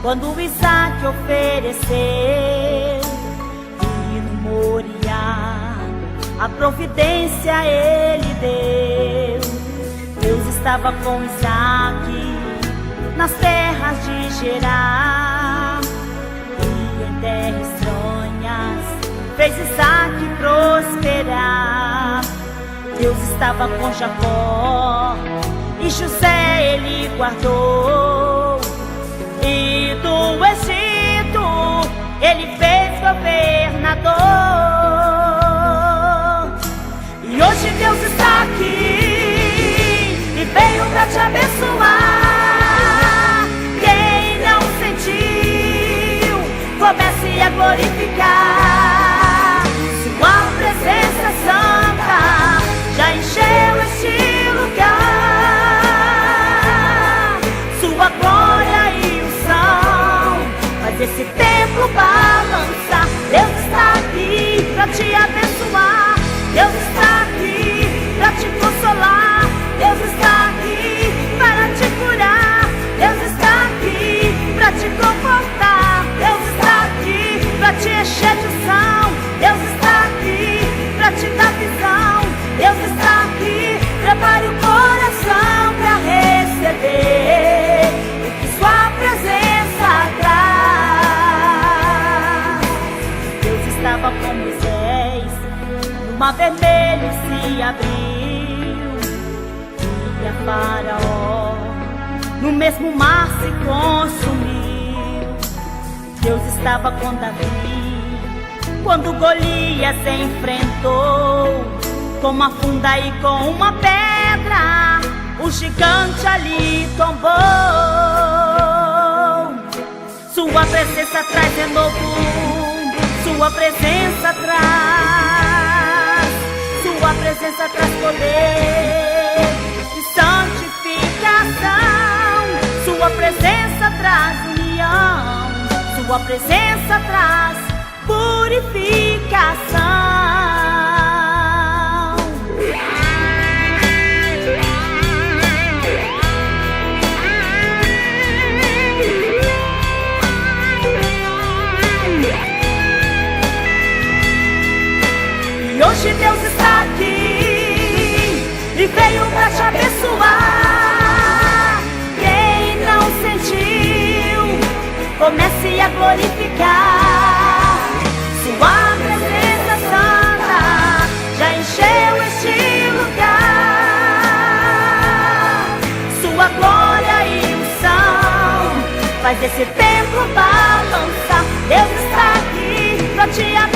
Quando Isaac ofereceu e no Moriá a providência ele deu. Deus estava com Isaac nas terras de Gerar, e em terras estranhas fez Isaac prosperar. Deus estava com Jacó e José ele guardou, e do Egito ele fez governador. E hoje Deus está aqui e veio pra te abençoar. Quem não sentiu, comece a glorificar. Sua presença santa já encheu este lugar. Sua glória e unção faz esse templo balançar. Deus está aqui pra te abençoar. Deus está aqui pra te consolar. Deus está aqui para te curar. Deus está aqui pra te confortar. Deus está aqui pra te encher de unção. Deus está aqui pra te dar visão. Deus está aqui, prepare o coração pra receber o que sua presença traz. Deus estava com Moisés, no mar vermelho se abriu, e a Faraó no mesmo mar se consumiu. Deus estava com Davi quando Golias enfrentou, com uma funda e com uma pedra o gigante ali tombou. Sua presença traz renovo, sua presença traz, sua presença traz poder e santificação. Sua presença traz união, sua presença traz purificação. E hoje Deus está aqui e veio pra te abençoar. Quem não sentiu, comece a glorificar. Sua presença santa já encheu este lugar. Sua glória e unção faz esse templo balançar. Deus está aqui pra te abençoar.